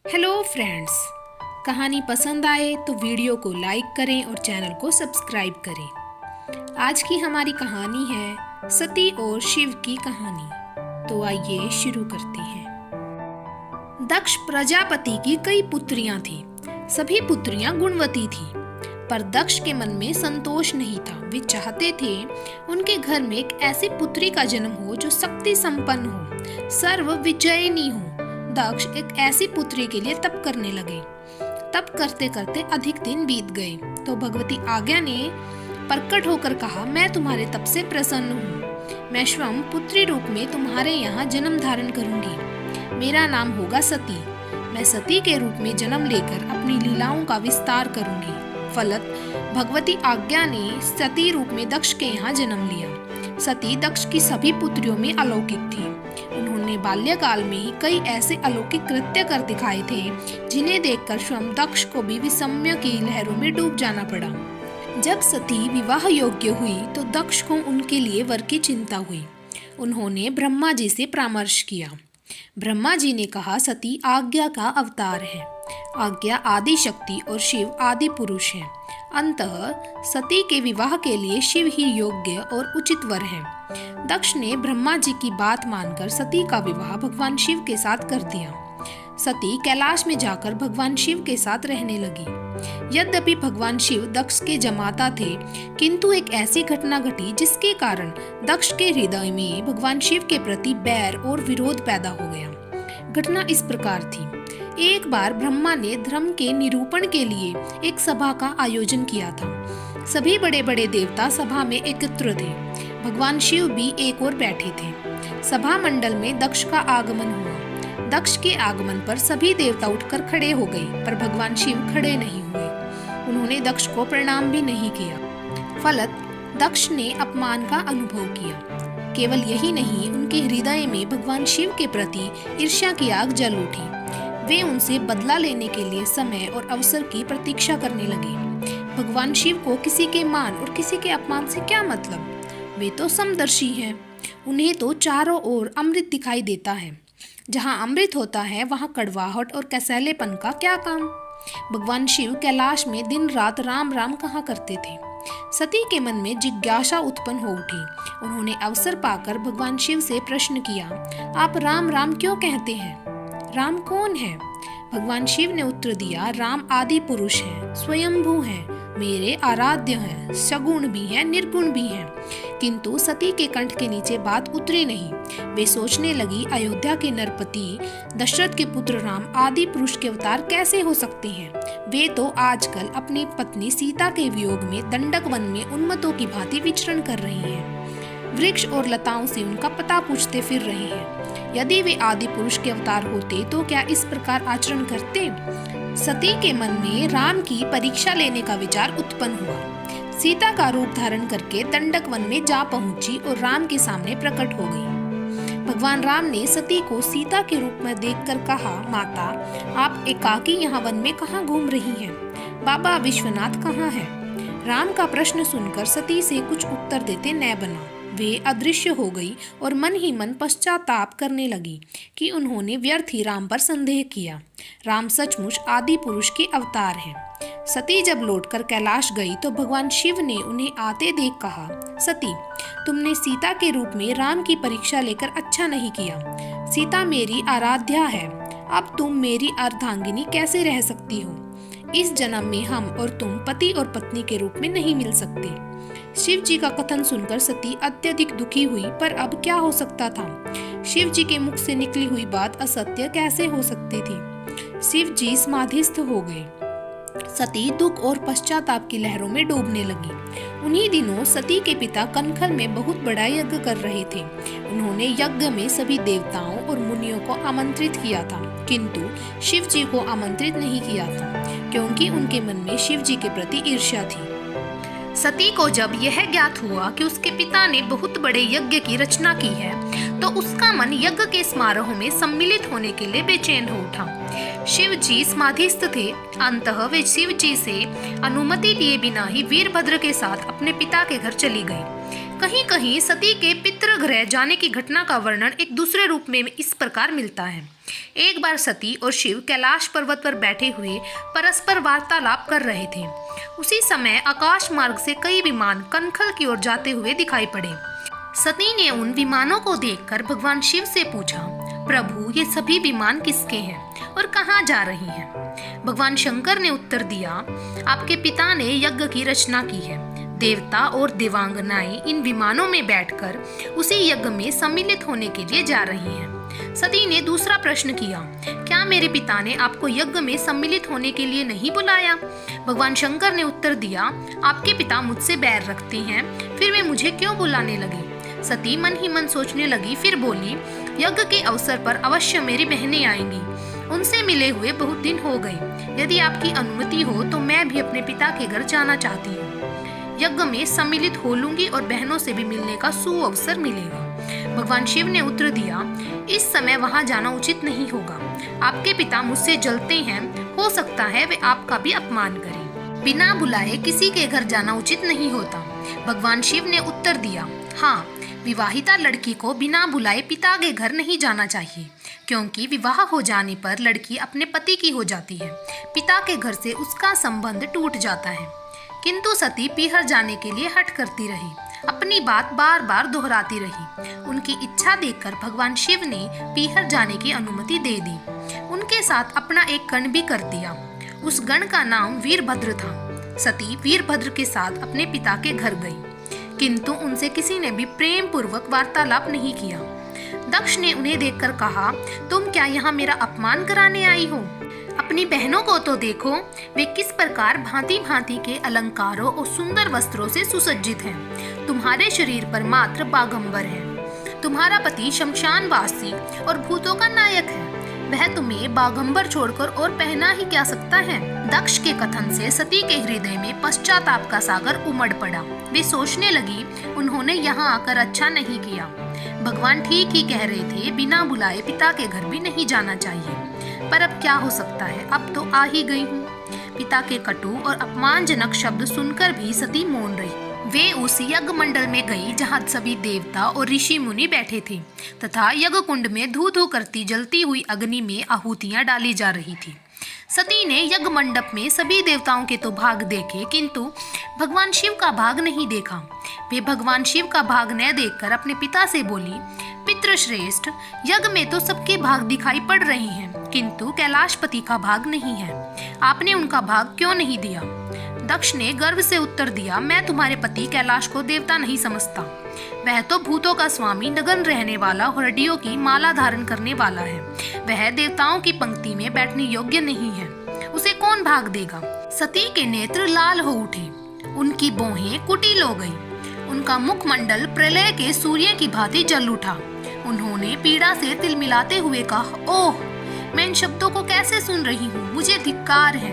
Hello friends, कहानी पसंद आए तो वीडियो को लाइक करें और चैनल को सब्सक्राइब करें। आज की हमारी कहानी है सती और शिव की कहानी। तो आइए शुरू करते हैं। दक्ष प्रजापति की कई पुत्रियां थीं। सभी पुत्रियां गुणवती थीं, पर दक्ष के मन में संतोष नहीं था। वे चाहते थे उनके घर में एक ऐसी पुत्री का जन्म हो जो शक्ति संपन्न हो, सर्व विजयिनी हो। दक्ष एक ऐसी पुत्री के लिए तप करने लगे। तप करते करते अधिक दिन बीत गए तो भगवती आज्ञा ने प्रकट होकर कहा, मैं तुम्हारे तप से प्रसन्न हूँ। मैं स्वयं पुत्री रूप में तुम्हारे यहाँ जन्म धारण करूंगी। मेरा नाम होगा सती। मैं सती के रूप में जन्म लेकर अपनी लीलाओं का विस्तार करूंगी। फलत भगवती आज्ञा ने सती रूप में दक्ष के यहाँ जन्म लिया। सती दक्ष की सभी पुत्रियों में अलौकिक थी। उन्होंने बाल्यकाल में ही कई ऐसे अलौकिक कृत्य कर दिखाए थे जिन्हें देखकर स्वयं दक्ष को भी विस्मय की लहरों में डूब जाना पड़ा। जब सती विवाह योग्य हुई तो दक्ष को उनके लिए वर की चिंता हुई। उन्होंने ब्रह्मा जी से परामर्श किया। ब्रह्मा जी ने कहा, सती आज्ञा का अवतार है। आज्ञा आदि शक्ति और शिव आदि पुरुष है। अंततः सती के विवाह के लिए शिव ही योग्य और उचित वर है। दक्ष ने ब्रह्मा जी की बात मानकर सती का विवाह भगवान शिव के साथ कर दिया। सती कैलाश में जाकर भगवान शिव के साथ रहने लगी। यद्यपि भगवान शिव दक्ष के जमाता थे, किंतु एक ऐसी घटना घटी जिसके कारण दक्ष के हृदय में भगवान शिव के प्रति बैर और विरोध पैदा हो गया। घटना इस प्रकार थी। एक बार ब्रह्मा ने धर्म के निरूपण के लिए एक सभा का आयोजन किया था। सभी बड़े बड़े देवता सभा में एकत्र थे। भगवान शिव भी एक ओर बैठे थे। सभा मंडल में दक्ष का आगमन हुआ। दक्ष के आगमन पर सभी देवता उठकर खड़े हो गए, पर भगवान शिव खड़े नहीं हुए। उन्होंने दक्ष को प्रणाम भी नहीं किया। फलत दक्ष ने अपमान का अनुभव किया। केवल यही नहीं, उनके हृदय में भगवान शिव के प्रति ईर्ष्या की आग जल उठी। वे उनसे बदला लेने के लिए समय और अवसर की प्रतीक्षा करने लगे। भगवान शिव को किसी के मान और किसी के अपमान से क्या मतलब? वे तो समदर्शी हैं। उन्हें तो चारों ओर अमृत दिखाई देता है। जहाँ अमृत होता है वहाँ कड़वाहट और कसैलेपन का क्या काम? भगवान शिव कैलाश में दिन रात राम राम कहा करते थे। सती के मन में जिज्ञासा उत्पन्न हो उठी। उन्होंने अवसर पाकर भगवान शिव से प्रश्न किया, आप राम राम क्यों कहते हैं? राम कौन है? भगवान शिव ने उत्तर दिया, राम आदि पुरुष है, स्वयंभू है, मेरे आराध्य हैं, सगुण भी हैं, निर्गुण भी हैं। किंतु सती के कंठ के नीचे बात उतरी नहीं। वे सोचने लगी, अयोध्या के नरपति दशरथ के पुत्र राम आदि पुरुष के अवतार कैसे हो सकते हैं? वे तो आजकल अपनी पत्नी सीता के वियोग में दंडक वन में उन्मत्तों की भांति विचरण कर रही हैं। वृक्ष और लताओं से उनका पता पूछते फिर रहे हैं। यदि वे आदि पुरुष के अवतार होते तो क्या इस प्रकार आचरण करते? सती के मन में राम की परीक्षा लेने का विचार उत्पन्न हुआ। सीता का रूप धारण करके दंडक वन में जा पहुंची और राम के सामने प्रकट हो गई। भगवान राम ने सती को सीता के रूप में देखकर कहा, माता, आप एकाकी यहाँ वन में कहाँ घूम रही हैं? बाबा विश्वनाथ कहाँ है? राम का प्रश्न सुनकर सती से कुछ उत्तर देते न बना। वे अदृश्य हो गई और मन ही मन पश्चाताप करने लगी कि उन्होंने व्यर्थ ही राम पर संदेह किया। राम सचमुच आदि पुरुष के अवतार हैं। सती जब लौटकर कैलाश गई तो भगवान शिव ने उन्हें आते देख कहा, सती, तुमने सीता के रूप में राम की परीक्षा लेकर अच्छा नहीं किया। सीता मेरी आराध्या है। अब तुम मेरी अर्धांगिनी कैसे रह सकती हो? इस जन्म में हम और तुम पति और पत्नी के रूप में नहीं मिल सकते। शिव जी का कथन सुनकर सती अत्यधिक दुखी हुई, पर अब क्या हो सकता था? शिव जी के मुख से निकली हुई बात असत्य कैसे हो सकती थी? शिव जी समाधिस्थ हो गए। सती दुख और पश्चाताप की लहरों में डूबने लगी। उन्हीं दिनों सती के पिता कनखल में बहुत बड़ा यज्ञ कर रहे थे। उन्होंने यज्ञ में सभी देवताओं और मुनियों को आमंत्रित किया था, किंतु शिव जी को आमंत्रित नहीं किया था, क्योंकि उनके मन में शिव जी के प्रति ईर्ष्या थी। सती को जब यह ज्ञात हुआ कि उसके पिता ने बहुत बड़े यज्ञ की रचना की है, तो उसका मन यज्ञ के समारोह में सम्मिलित होने के लिए बेचैन हो उठा। शिव जी समाधिस्थ थे। अंततः वे शिव जी से अनुमति लिए बिना ही वीरभद्र के साथ अपने पिता के घर चली गई। कहीं कहीं सती के पितृगृह जाने की घटना का वर्णन एक दूसरे रूप में इस प्रकार मिलता है। एक बार सती और शिव कैलाश पर्वत पर बैठे हुए परस्पर वार्तालाप कर रहे थे। उसी समय आकाश मार्ग से कई विमान कनखल की ओर जाते हुए दिखाई पड़े। सती ने उन विमानों को देखकर भगवान शिव से पूछा, प्रभु ये सभी विमान किसके हैं और कहाँ जा रही हैं? भगवान शंकर ने उत्तर दिया, आपके पिता ने यज्ञ की रचना की है। देवता और देवांगनाएं इन विमानों में बैठकर उसी यज्ञ में सम्मिलित होने के लिए जा रही हैं। सती ने दूसरा प्रश्न किया, क्या मेरे पिता ने आपको यज्ञ में सम्मिलित होने के लिए नहीं बुलाया? भगवान शंकर ने उत्तर दिया, आपके पिता मुझसे बैर रखते हैं, फिर वे मुझे क्यों बुलाने लगे? सती मन ही मन सोचने लगी, फिर बोली, यज्ञ के अवसर पर अवश्य मेरी बहनें आएंगी। उनसे मिले हुए बहुत दिन हो गए। यदि आपकी अनुमति हो तो मैं भी अपने पिता के घर जाना चाहती हूँ। यज्ञ में सम्मिलित हो लूंगी और बहनों से भी मिलने का सुअवसर मिलेगा। भगवान शिव ने उत्तर दिया, इस समय वहां जाना उचित नहीं होगा। आपके पिता मुझसे जलते हैं, हो सकता है वे आपका भी अपमान करें। बिना बुलाए किसी के घर जाना उचित नहीं होता। भगवान शिव ने उत्तर दिया, हाँ, विवाहिता लड़की को बिना बुलाए पिता के घर नहीं जाना चाहिए, क्योंकि विवाह हो जाने पर लड़की अपने पति की हो जाती है। पिता के घर से उसका संबंध टूट जाता है। किंतु सती पीहर जाने के लिए हठ करती रही, अपनी बात बार बार दोहराती रही। उनकी इच्छा देखकर भगवान शिव ने पीहर जाने की अनुमति दे दी। उनके साथ अपना एक गण भी कर दिया। उस गण का नाम वीरभद्र था। सती वीरभद्र के साथ अपने पिता के घर गई, किंतु उनसे किसी ने भी प्रेम पूर्वक वार्तालाप नहीं किया। दक्ष ने उन्हें देखकर कहा, तुम क्या यहाँ मेरा अपमान कराने आई हो? अपनी बहनों को तो देखो, वे किस प्रकार भांति भांति के अलंकारों और सुंदर वस्त्रों से सुसज्जित हैं। तुम्हारे शरीर पर मात्र बागंबर है। तुम्हारा पति शमशानवासी और भूतों का नायक है। वह तुम्हें बागंबर छोड़कर और पहना ही क्या सकता है? दक्ष के कथन से सती के हृदय में पश्चाताप का सागर उमड़ पड़ा। वे सोचने लगी, उन्होंने यहाँ आकर अच्छा नहीं किया। भगवान ठीक ही कह रहे थे, बिना बुलाए पिता के घर भी नहीं जाना चाहिए। पर अब क्या हो सकता है, अब तो आ ही गई हूँ। पिता के कटु और अपमानजनक शब्द सुनकर भी सती मौन रही। वे उस यज्ञ मंडल में गई जहाँ सभी देवता और ऋषि मुनि बैठे थे तथा यज्ञ कुंड में धू धू करती जलती हुई अग्नि में आहुतियां डाली जा रही थी। सती ने यज्ञ मंडप में सभी देवताओं के तो भाग देखे, किंतु भगवान शिव का भाग नहीं देखा। वे भगवान शिव का भाग न देखकर अपने पिता से बोली, पितृश्रेष्ठ, यज्ञ में तो सबके भाग दिखाई पड़ रहे हैं, किंतु कैलाशपति का भाग नहीं है। आपने उनका भाग क्यों नहीं दिया? दक्ष ने गर्व से उत्तर दिया, मैं तुम्हारे पति कैलाश को देवता नहीं समझता। वह तो भूतों का स्वामी, नगन रहने वाला, हड्डियों की माला धारण करने वाला है। वह देवताओं की पंक्ति में बैठने योग्य नहीं है। उसे कौन भाग देगा? सती के नेत्र लाल हो उठे, उनकी भौहें कुटिल हो गई, उनका मुखमंडल प्रलय के सूर्य की भांति जल उठा। उन्होंने पीड़ा से तिलमिलाते हुए कहा, ओह, मैं इन शब्दों को कैसे सुन रही हूँ? मुझे धिक्कार है।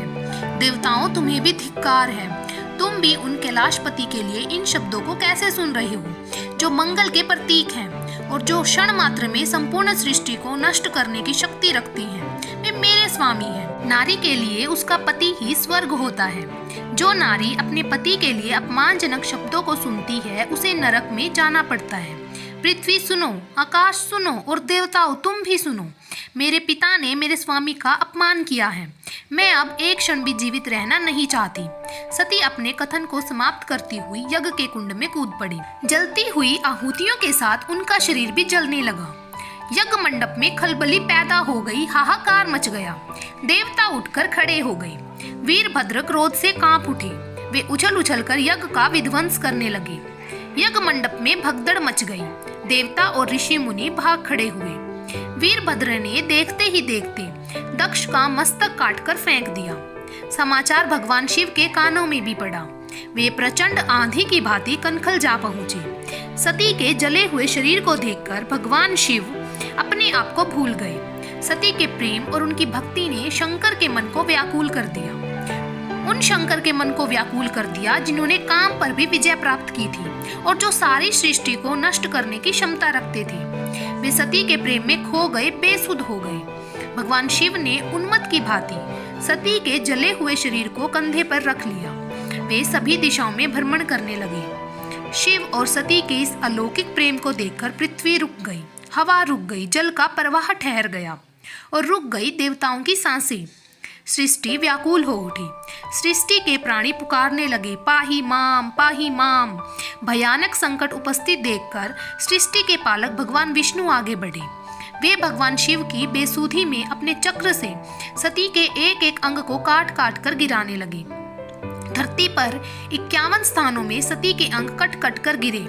देवताओं, तुम्हें भी धिक्कार है। तुम भी उन कैलाशपति के लिए इन शब्दों को कैसे सुन रहे हो, जो मंगल के प्रतीक हैं और जो क्षण मात्र में संपूर्ण सृष्टि को नष्ट करने की शक्ति रखती हैं। वे मेरे स्वामी हैं। नारी के लिए उसका पति ही स्वर्ग होता है। जो नारी अपने पति के लिए अपमानजनक शब्दों को सुनती है, उसे नरक में जाना पड़ता है। पृथ्वी सुनो, आकाश सुनो और देवताओं तुम भी सुनो। मेरे पिता ने मेरे स्वामी का अपमान किया है। मैं अब एक क्षण भी जीवित रहना नहीं चाहती। सती अपने कथन को समाप्त करती हुई यज्ञ के कुंड में कूद पड़ी। जलती हुई आहुतियों के साथ उनका शरीर भी जलने लगा। यज्ञ मंडप में खलबली पैदा हो गई, हाहाकार मच गया। देवता उठकर खड़े हो गए। वीरभद्र क्रोध से कांप उठे। वे उछल उछल कर यज्ञ का विध्वंस करने लगे। यज्ञ मंडप में भगदड़ मच गई। देवता और ऋषि मुनि भाग खड़े हुए। वीरभद्र ने देखते ही देखते दक्ष का मस्तक काटकर फेंक दिया। समाचार भगवान शिव के कानों में भी पड़ा। वे प्रचंड आंधी की भांति कनखल जा पहुंचे। सती के जले हुए शरीर को देखकर भगवान शिव अपने आप को भूल गए। सती के प्रेम और उनकी भक्ति ने शंकर के मन को व्याकुल कर दिया। उन शंकर के मन को व्याकुल कर दिया जिन्होंने काम पर भी विजय प्राप्त की थी और जो सारी सृष्टि को नष्ट करने की क्षमता रखते थे। वे सती के प्रेम में खो गए, बेसुध हो गए। भगवान शिव ने उन्मत्त की भांति सती के जले हुए शरीर को कंधे पर रख लिया। वे सभी दिशाओं में भ्रमण करने लगे। शिव और सती के इस अलौकिक प्रेम को देखकर पृथ्वी रुक गई, हवा रुक गई, जल का प्रवाह ठहर गया और रुक गई देवताओं की सांसें। सृष्टि व्याकुल हो उठी। सृष्टि के प्राणी पुकारने लगे, पाही माम, पाही माम। भयानक संकट उपस्थित देखकर सृष्टि के पालक भगवान विष्णु आगे बढ़े। वे भगवान शिव की बेसुधी में अपने चक्र से सती के एक एक अंग को काट काट कर गिराने लगे। धरती पर 51 स्थानों में सती के अंग कट कट कर गिरे।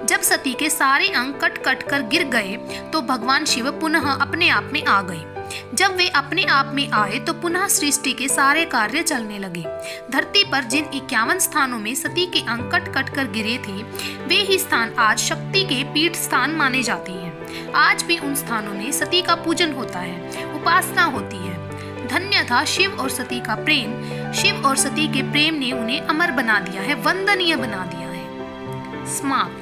जब सती के सारे अंग कट कट कर गिर गए तो भगवान शिव पुनः अपने आप में आ गए। जब वे अपने आप में आए तो पुनः सृष्टि के सारे कार्य चलने लगे। धरती पर जिन 51 स्थानों में सती के अंग कट कट कर गिरे थे, वे ही स्थान आज शक्ति के पीठ स्थान माने जाते हैं। आज भी उन स्थानों में सती का पूजन होता है, उपासना होती है। धन्य था शिव और सती का प्रेम। शिव और सती के प्रेम ने उन्हें अमर बना दिया है, वंदनीय बना दिया है। समाप्त।